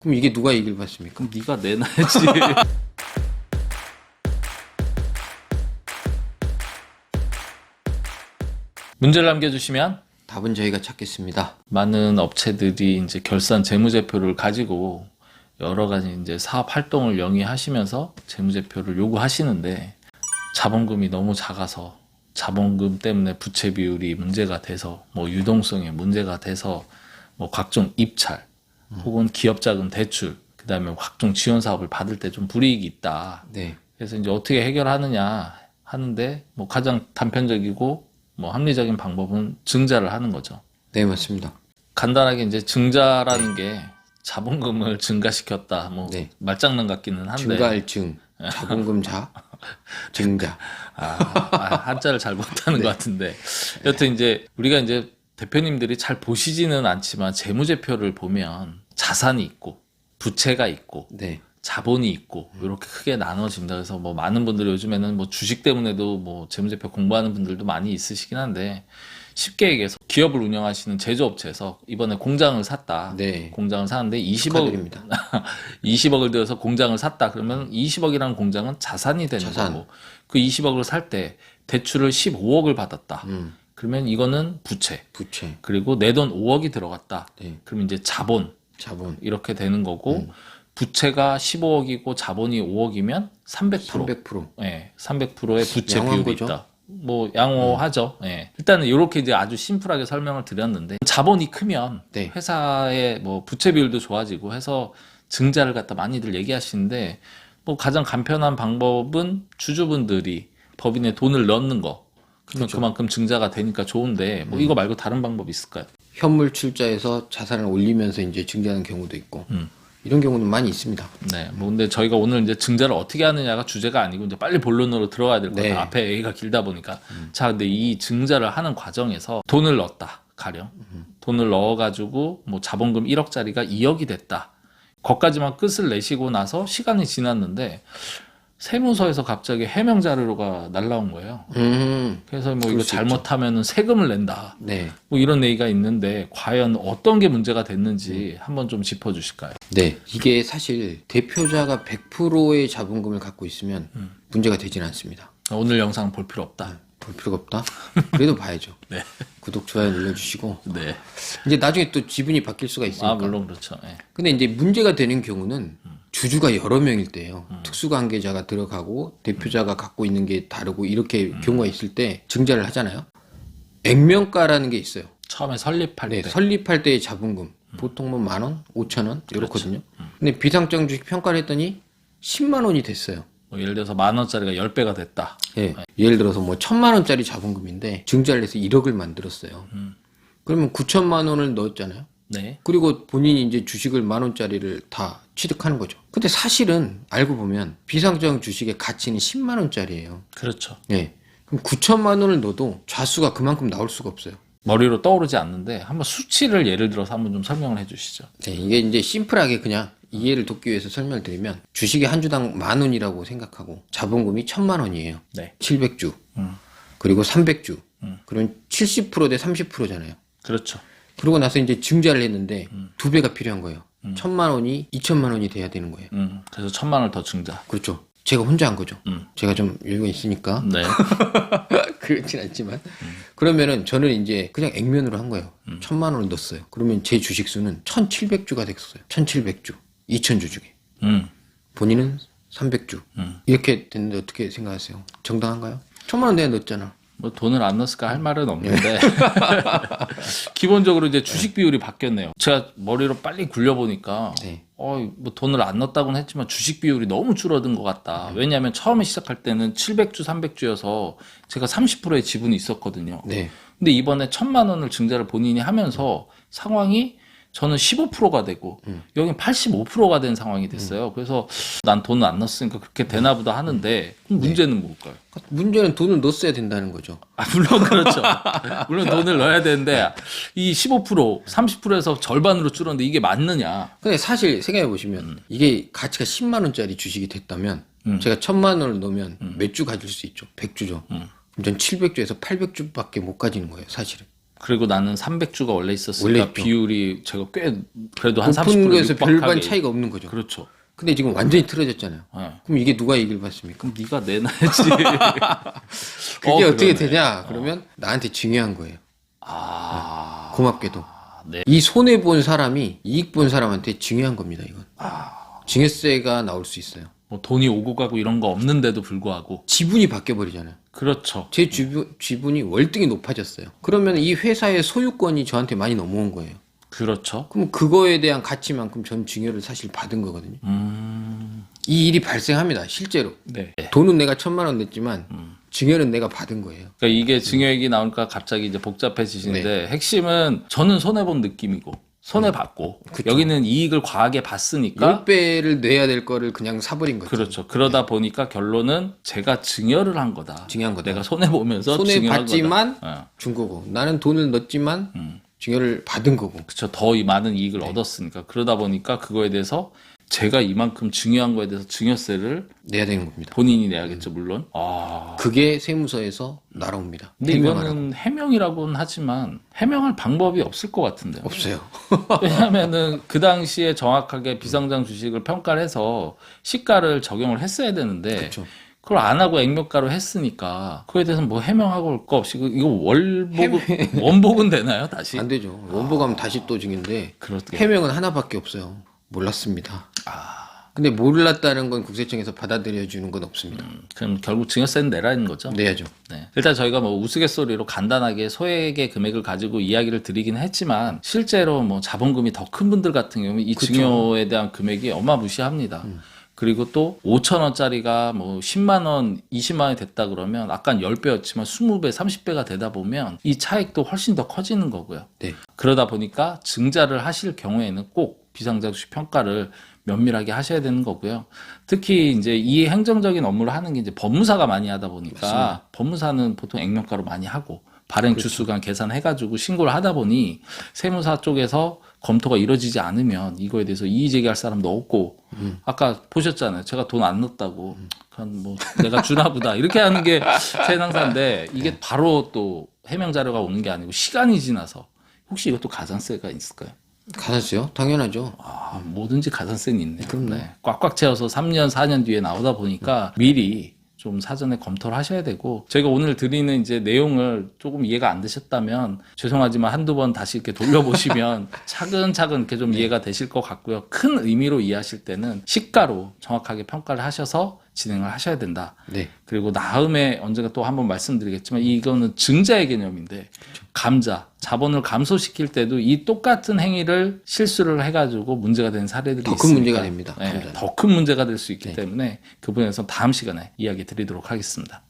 그럼 이게 누가 이길 받습니까? 그럼 네가 내놔야지. 문제를 남겨주시면 답은 저희가 찾겠습니다. 많은 업체들이 이제 결산 재무제표를 가지고 여러 가지 이제 사업 활동을 영위하시면서 재무제표를 요구하시는데 자본금이 너무 작아서 자본금 때문에 부채 비율이 문제가 돼서 뭐 유동성에 문제가 돼서 뭐 각종 입찰 혹은 기업 자금 대출 그다음에 각종 지원 사업을 받을 때 좀 불이익이 있다. 네. 그래서 이제 어떻게 해결하느냐 하는데 뭐 가장 단편적이고 뭐 합리적인 방법은 증자를 하는 거죠. 네, 맞습니다. 간단하게 이제 증자라는 게 자본금을 증가시켰다. 뭐 네. 말장난 같기는 한데 증가할 증, 자본금자, 증자. 한자를 잘 못하는 것 같은데 여튼 이제 우리가 이제 대표님들이 잘 보시지는 않지만 재무제표를 보면 자산이 있고 부채가 있고 네. 자본이 있고 이렇게 크게 나눠집니다. 그래서 뭐 많은 분들이 요즘에는 뭐 주식 때문에도 뭐 재무제표 공부하는 분들도 많이 있으시긴 한데 쉽게 얘기해서 기업을 운영하시는 제조업체에서 이번에 공장을 샀다. 네. 공장을 사는데 20억, 축하드립니다. 20억을 들여서 공장을 샀다. 그러면 20억이라는 공장은 자산이 되는 자산. 거고 그 20억을 살 때 대출을 15억을 받았다. 음, 그러면 이거는 부채. 부채, 그리고 내 돈 5억이 들어갔다. 네. 그러면 이제 자본 자본, 이렇게 되는 거고 부채가 15억이고 자본이 5억이면 300%. 300%. 예, 300%의 부채 양호한 비율이 거죠? 있다. 뭐 양호하죠. 예. 일단은 이렇게 이제 아주 심플하게 설명을 드렸는데 자본이 크면 네. 회사의 뭐 부채 비율도 좋아지고 해서 증자를 갖다 많이들 얘기하시는데 뭐 가장 간편한 방법은 주주분들이 법인에 돈을 넣는 거. 그러면 그렇죠. 그만큼 증자가 되니까 좋은데 뭐 이거 말고 다른 방법이 있을까요? 현물 출자해서 자산을 올리면서 이제 증자하는 경우도 있고 이런 경우는 많이 있습니다. 네, 뭐 근데 저희가 오늘 이제 증자를 어떻게 하느냐가 주제가 아니고 이제 빨리 본론으로 들어가야 될 것 같아요. 네. 앞에 얘기가 길다 보니까. 자, 근데 이 증자를 하는 과정에서 돈을 넣었다. 가령 돈을 넣어가지고 뭐 자본금 1억짜리가 2억이 됐다. 거기까지만 끝을 내시고 나서 시간이 지났는데 세무서에서 갑자기 해명 자료가 날라온 거예요. 그래서 뭐 그럴 이거 수 잘못하면 세금을 낸다. 네. 뭐 이런 얘기가 있는데 과연 어떤 게 문제가 됐는지 한번 좀 짚어주실까요? 네. 이게 사실 대표자가 100%의 자본금을 갖고 있으면 문제가 되지는 않습니다. 오늘 영상 볼 필요 없다. 볼 필요가 없다? 그래도 봐야죠. 네. 구독, 좋아요 눌러주시고. 네. 이제 나중에 또 지분이 바뀔 수가 있으니까. 물론 그렇죠. 예. 근데 이제 문제가 되는 경우는 주주가 여러 명일 때예요. 특수관계자가 들어가고 대표자가 갖고 있는 게 다르고 이렇게 경우가 있을 때 증자를 하잖아요. 액면가라는 게 있어요. 처음에 설립할 네, 때. 설립할 때의 자본금 보통 뭐 10,000원, 5,000원 이렇거든요. 근데 비상장 주식 평가를 했더니 10만 원이 됐어요. 뭐 예를 들어서 10,000원짜리가 10배가 됐다. 예. 예를 들어서 뭐 1,000만 원짜리 자본금인데 증자를 해서 1억을 만들었어요. 그러면 9천만 원을 넣었잖아요. 네. 그리고 본인이 이제 주식을 10,000원짜리를 다 취득하는 거죠. 근데 사실은 알고 보면 비상장 주식의 가치는 10만 원짜리예요. 그렇죠. 예. 그럼 9천만 원을 넣어도 좌수가 그만큼 나올 수가 없어요. 머리로 떠오르지 않는데 한번 수치를 예를 들어서 한번 좀 설명을 해 주시죠. 네, 이게 이제 심플하게 그냥 이해를 돕기 위해서 설명을 드리면 주식이 한 주당 10,000원이라고 생각하고 자본금이 1,000만 원이에요. 네. 700주. 그리고 300주. 그러면 70%대 30%잖아요. 그렇죠. 그러고 나서 이제 증자를 했는데 두 배가 필요한 거예요. 1,000만 원이 2,000만 원이 돼야 되는 거예요. 그래서 1,000,000원을 더 증자. 그렇죠. 제가 혼자 한 거죠. 제가 좀 여유가 있으니까. 네. 그렇진 않지만. 그러면은 저는 이제 그냥 액면으로 한 거예요. 1,000만 원을 넣었어요. 그러면 제 주식 수는 1,700주가 됐어요. 1,700주. 2,000주 중에. 본인은 300주. 이렇게 됐는데 어떻게 생각하세요? 정당한가요? 1,000만 원 내가 넣었잖아. 뭐 돈을 안 넣었을까 할 말은 없는데 기본적으로 이제 주식 비율이 바뀌었네요. 제가 머리로 빨리 굴려보니까 네. 뭐 돈을 안 넣었다고는 했지만 주식 비율이 너무 줄어든 것 같다. 왜냐하면 처음에 시작할 때는 700주, 300주여서 제가 30%의 지분이 있었거든요. 네. 근데 이번에 1,000만 원을 증자를 본인이 하면서 상황이 저는 15%가 되고 여긴 85%가 된 상황이 됐어요. 그래서 난 돈을 안 넣었으니까 그렇게 되나 보다 하는데 그럼 문제는 뭘까요? 문제는 돈을 넣었어야 된다는 거죠. 물론 그렇죠. 물론 돈을 넣어야 되는데 이 15%, 30%에서 절반으로 줄었는데 이게 맞느냐? 근데 사실 생각해 보시면 이게 가치가 10만 원짜리 주식이 됐다면 제가 1,000만 원을 넣으면 몇 주 가질 수 있죠? 100주죠. 그럼 전 700주에서 800주밖에 못 가지는 거예요, 사실은. 그리고 나는 300주가 원래 원래 있었으니까 있죠. 비율이 제가 꽤 그래도 한 높은 30% 거에서 별반 육박하게. 차이가 없는 거죠. 그렇죠. 근데 지금 완전히 틀어졌잖아요. 네. 그럼 이게 누가 이길 받습니까? 그럼 네가 내놔야지. 그게 어떻게 그러네. 되냐? 그러면 나한테 중요한 거예요. 아, 고맙게도. 네. 이 손해 본 사람이 이익 본 사람한테 중요한 겁니다. 이건. 증여세가 나올 수 있어요. 뭐 돈이 오고 가고 이런 거 없는데도 불구하고. 지분이 바뀌어 버리잖아요. 그렇죠. 제 지분이 월등히 높아졌어요. 그러면 이 회사의 소유권이 저한테 많이 넘어온 거예요. 그렇죠. 그럼 그거에 대한 가치만큼 전 증여를 사실 받은 거거든요. 이 일이 발생합니다. 실제로. 네. 돈은 내가 1,000만 원 냈지만 증여는 내가 받은 거예요. 그러니까 이게 증여액이 나오니까 갑자기 이제 복잡해지시는데 핵심은 저는 손해본 느낌이고 손해봤고 여기는 이익을 과하게 봤으니까 10배를 내야 될 거를 그냥 사버린 거죠. 그렇죠. 그러다 보니까 결론은 제가 증여를 한 거다. 증여한 거다. 내가 손해보면서 손해 증여한 봤지만 거다. 준 거고 나는 돈을 넣었지만 증여를 받은 거고. 그렇죠. 더 많은 이익을 얻었으니까. 그러다 보니까 그거에 대해서 제가 이만큼 증여한 거에 대해서 증여세를 내야 되는 겁니다. 본인이 내야겠죠, 물론. 아. 그게 세무서에서 날아옵니다. 근데 해명하라고. 이거는 해명이라고는 하지만 해명할 방법이 없을 것 같은데요. 없어요. 왜냐하면은 그 당시에 정확하게 비상장 주식을 평가를 해서 시가를 적용을 했어야 되는데 그렇죠. 그걸 안 하고 액면가로 했으니까 그거에 대해서는 뭐 해명하고 올 거 없이 이거 원복은 되나요 다시? 안 되죠. 원보가면 다시 또 증인데 그렇게. 해명은 하나밖에 없어요. 몰랐습니다. 근데 몰랐다는 건 국세청에서 받아들여 주는 건 없습니다. 그럼 결국 증여세는 내라는 거죠. 내야죠. 네. 일단 저희가 뭐 우스갯소리로 간단하게 소액의 금액을 가지고 이야기를 드리긴 했지만 실제로 뭐 자본금이 더 큰 분들 같은 경우는 이 증여에 대한 금액이 어마무시합니다. 그리고 또 5,000원짜리가 뭐 10만 원, 20만 원이 됐다 그러면 아까 10배였지만 20배, 30배가 되다 보면 이 차익도 훨씬 더 커지는 거고요. 네. 그러다 보니까 증자를 하실 경우에는 꼭 비상장주식 평가를 면밀하게 하셔야 되는 거고요. 특히 이제 이 행정적인 업무를 하는 게 이제 법무사가 많이 하다 보니까 맞습니다. 법무사는 보통 액면가로 많이 하고 발행 주수간 계산해가지고 신고를 하다 보니 세무사 쪽에서 검토가 이루어지지 않으면 이거에 대해서 이의 제기할 사람도 없고 아까 보셨잖아요. 제가 돈 안 넣었다고 그냥 뭐 내가 주나 보다 이렇게 하는 게 세상사인데 이게 바로 또 해명 자료가 오는 게 아니고 시간이 지나서 혹시 이것도 가산세가 있을까요? 가산세요? 당연하죠. 아, 뭐든지 가산세는 있네요. 네. 꽉꽉 채워서 3년, 4년 뒤에 나오다 보니까 미리 좀 사전에 검토를 하셔야 되고 저희가 오늘 드리는 이제 내용을 조금 이해가 안 되셨다면 죄송하지만 한두 번 다시 이렇게 돌려보시면 차근차근 이렇게 좀 이해가 되실 것 같고요. 큰 의미로 이해하실 때는 시가로 정확하게 평가를 하셔서 진행을 하셔야 된다. 네. 그리고 다음에 언젠가 또 한번 말씀드리겠지만 이거는 증자의 개념인데 감자, 자본을 감소시킬 때도 이 똑같은 행위를 실수를 해가지고 문제가 된 사례들이 더 큰 있으니까 문제가 됩니다. 감자는. 더 큰 문제가 될 수 있기 때문에 그 부분에서 다음 시간에 이야기 드리도록 하겠습니다.